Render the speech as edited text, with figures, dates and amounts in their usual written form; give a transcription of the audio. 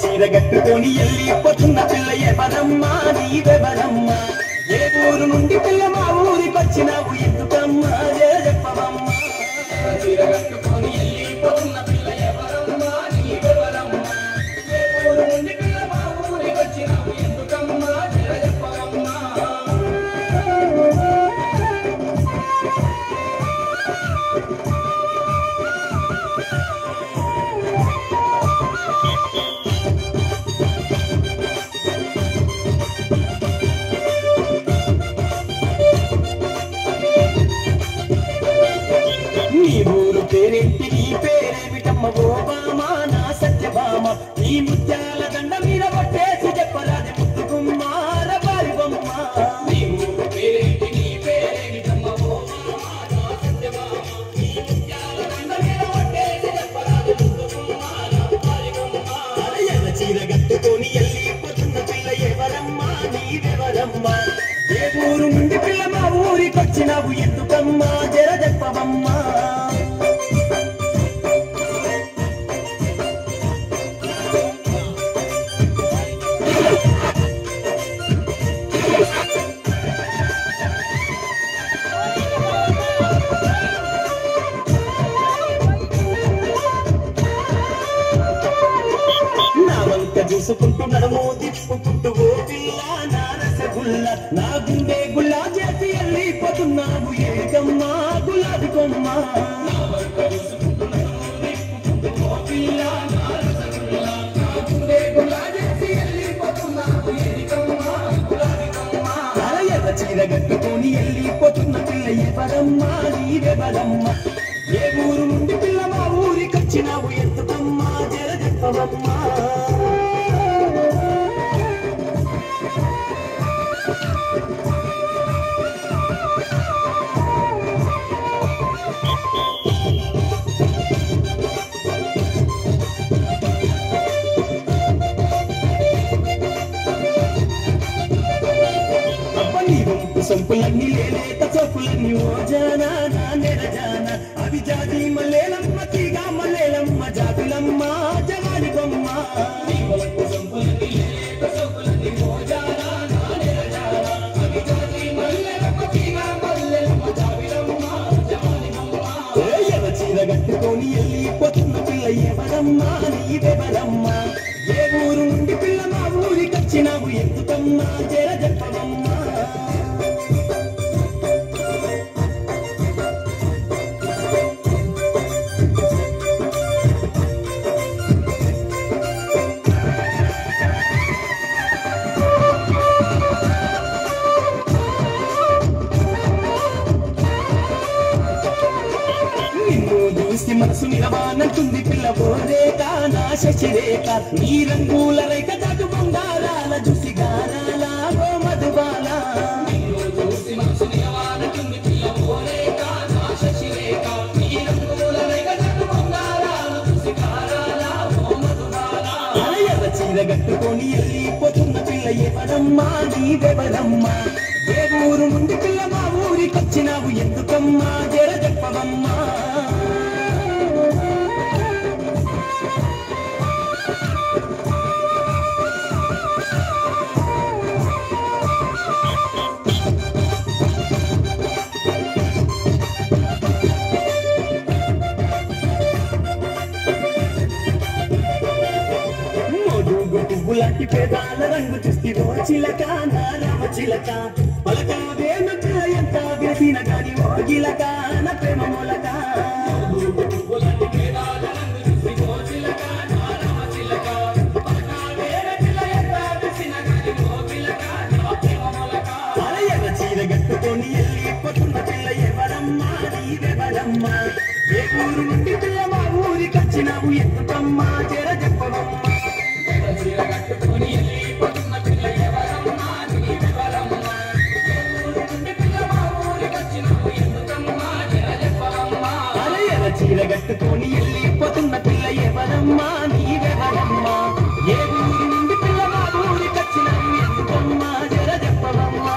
చీరగట్టుకొని వెళ్ళిపోతున్న పిల్ల ఎవరమ్మా నీవెవరమ్మా ఏ ఊరు నుండి పిల్ల మా ఊరికొచ్చినావు ఎందుకమ్మా చెప్పవమ్మా చీరగట్టుకొని వెళ్ళిపోతున్న పిల్ల ఎవరమ్మా నీవెవరమ్మా ఏ ఊరు నుండి పిల్ల మా ఊరికొచ్చినావు ఎందుకమ్మా చెప్పవమ్మా పేరేంటి నీ పేరేమిటమ్మ ఓ బామ నా సత్యభామ ఈ ముత్యాల దండ మీద పట్టేసి చెప్పరాది ముద్దు కుమ్మార బారి బొమ్మ నీ ఊరు పేరేంటి నీ పేరేమిటమ్మ ఓ బామ నా సత్యభామ ఈ ముత్యాల దండ మీద పట్టేసి చెప్పరాది ముద్దు కుమ్మార బారి బొమ్మ ఎర్ర చీర కట్టుకొని వెళ్ళిపోతున్న పిల్ల ఎవరమ్మా నీవెవరమ్మా ఏ ఊరు నుండి పిల్ల మా ఊరికొచ్చినావు ఎందుకమ్మా జర చెప్పవమ్మా చూసుకుంటూ నడుము తిప్పుకుంటూ ఓ పిల్ల నా రసగుల్ల నా గుండె గుల్లా చేసి వెళ్ళిపోతున్నావు ఏకమ్మా గులాబీ కొమ్మ ఎర్ర చీర కట్టుకొని వెళ్ళిపోతున్న పిల్ల ఎవరమ్మా నీవెవరమ్మా ఏ ఊరు నుండి పిల్ల మా ఊరికొచ్చినావు ఎందుకమ్మా జర చెప్పవమ్మా సొంపులన్నీ లేలేత చొప్పులన్నీ ఓ జానా నా నెరజాన అవి జాతి మల్లేలమ్మ తీగ మల్లేలమ్మ జాతులమ్మ జవాని బొమ్మ సొంపులన్నీ లేలేత చొప్పులన్నీ ఓ జానా నా నెరజాన అవి జాతి మల్లేలమ్మ తీగ మల్లేలమ్మ జాతులమ్మ జవాని బొమ్మ ఎర్ర చీర కట్టుకొని వెళ్ళిపోతున్న పిల్ల ఎవరమ్మా నీవెవరమ్మా ఏ ఊరు నుండి పిల్ల మా ఊరికొచ్చినావు ఎందుకమ్మా జర చెప్పవమ్మా మనసు నిలవానంటుంది పిల్ల బోరేక నా శశిరేఖ నీ రంగుల రేఖ దాటు బంగారాల చూసి గారాల ఓ మధుబాల మనసు నిలవానంటుంది పిల్ల బోరేక నా శశిరేఖ నీ రంగుల రేఖ దాటు బంగారాల చూసి గారాల ఓ మధుబాల ఎర్ర చీర కట్టుకొని వెళ్ళిపోతున్న పిల్ల ఎవరమ్మా నీవెవరమ్మా ఏ ఊరు నుండి పిల్ల మా ఊరికొచ్చినావు ఎందుకమ్మా జర చెప్పవమ్మా పువ్వులాంటి పేదాల రంగు చూస్తే ఓ చిలక నా రామ చిలక పలకావేమ ఎంత వేసిన గాని ఓ గిలక నా ప్రేమ మొలక పువ్వులాంటి పేదాల రంగు చూస్తే ఓ చిలక నా రామ చిలక పలకావేమ ఎంత వేసిన గాని ఓ గిలక నా ప్రేమ మొలక ఎర్ర చీర కట్టుకొని వెళ్ళిపోతున్న పిల్ల ఎవరమ్మా నీవెవరమ్మా ఏ ఊరు నుండి పిల్ల మా ఊరికొచ్చినావు ఎందుకమ్మా జర చెప్పవమ్మా చీరగట్టుకొని వెళ్ళిపోతున్న పిల్ల ఎవరమ్మా నీవెవరమ్మా ఏ ఊరి నుండి పిల్లగా ఊరికొచ్చినవి ఎందుకమ్మా జర చెప్పవమ్మా